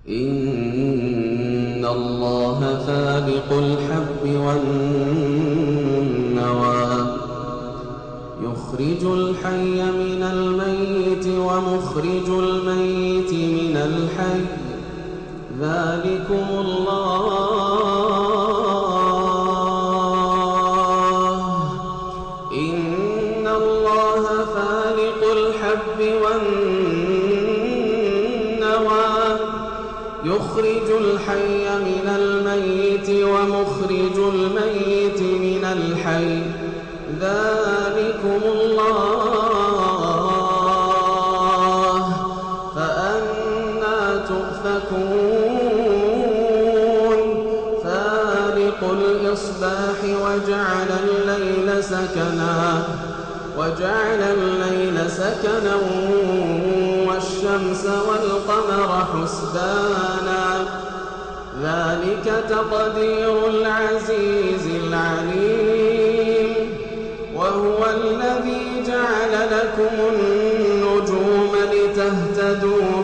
إن الله فالق الحب والنوى يخرج الحي من الميت ومخرج الميت من الحي ذلكم الله إن الله فالق الحب والنوى يخرج الحي من الميت ومخرج الميت من الحي ذلكم الله فأنى تؤفكون فالق الإصباح وجعل الليل سكنا والشمس والقمر حسبانا ذلك تقدير العزيز العليم وهو الذي جعل لكم النجوم لتهتدوا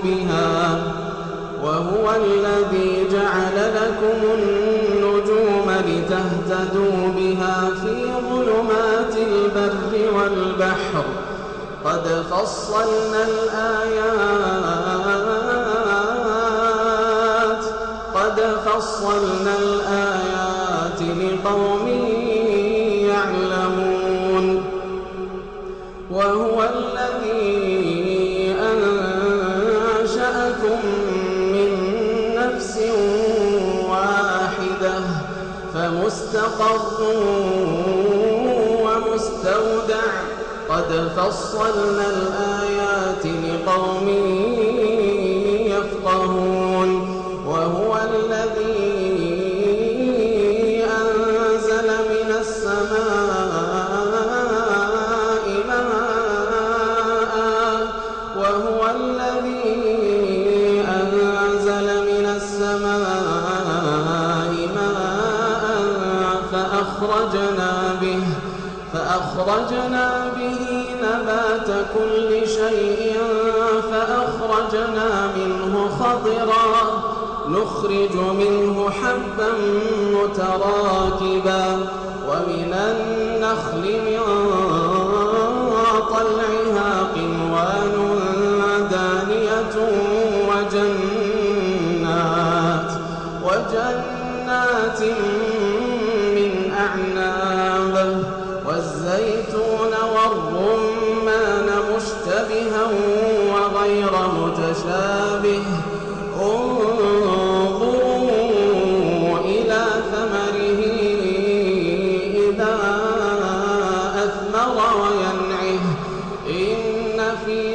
بها في ظلمات البر والبحر قد فصلنا الآيات لقوم يعلمون وهو الذي أنشأكم من نفس واحدة فمستقر ومستودع قد فصلنا الآيات لقوم يفقهون وهو الذي أنزل من السماء ماء فأخرجنا به نبات كل شيء فأخرجنا منه خضرا نخرج منه حبا متراكبا ومن النخل من طلعها قنوان دانية وجنات من أعناب والزيتون والرمان مشتبها وغير متشابه انظروا إلى ثمره إذا أثمر وينعه إن في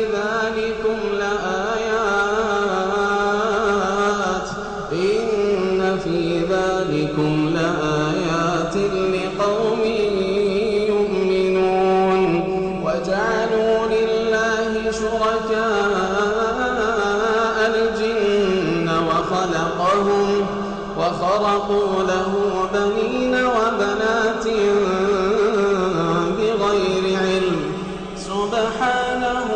ذلكم لآيات لقوم يؤمنون وجعلوا لله شركاء الجن وخرقوا له بنين وبنات بغير علم سبحانه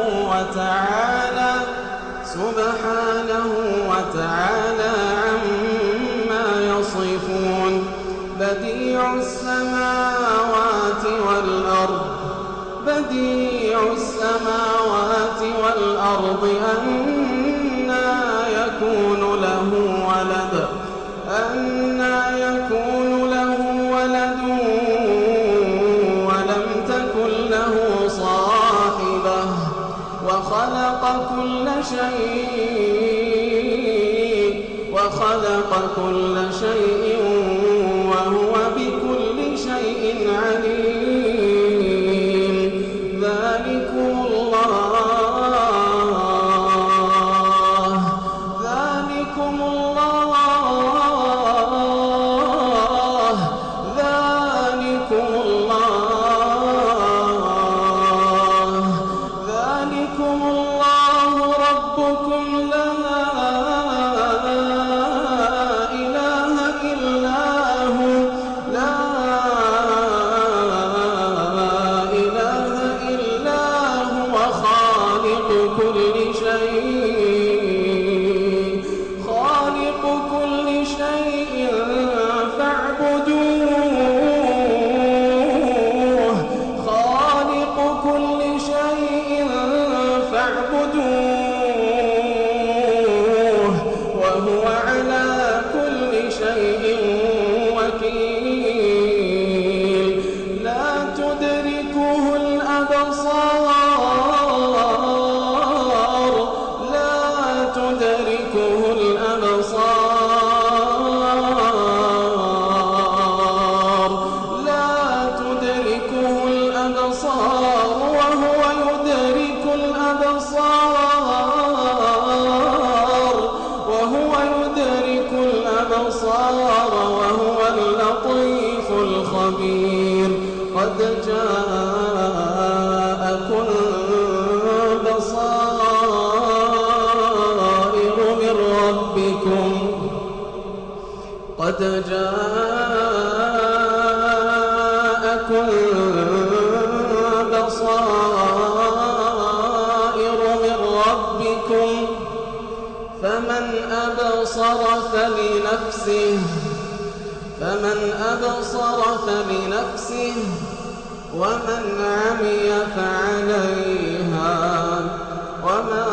وتعالى عما يصفون بديع السماوات والأرض أنى يكون له ولد ولم تكن له صاحبة وخلق كل شيء وهو بكل شيء عليم ذلكم الله ربكم لا إله إلا هو خالق كل شيء فاعبدوه وهو على كل شيء وكيل لا تدركه الأبصار وهو يدرك الأبصار وهو اللطيف الخبير قد جاءكم بصائر من ربكم فمن أبصر فلنفسه ومن عمي فعليها وما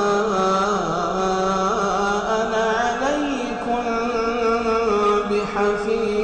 أنا عليكم بحفيظ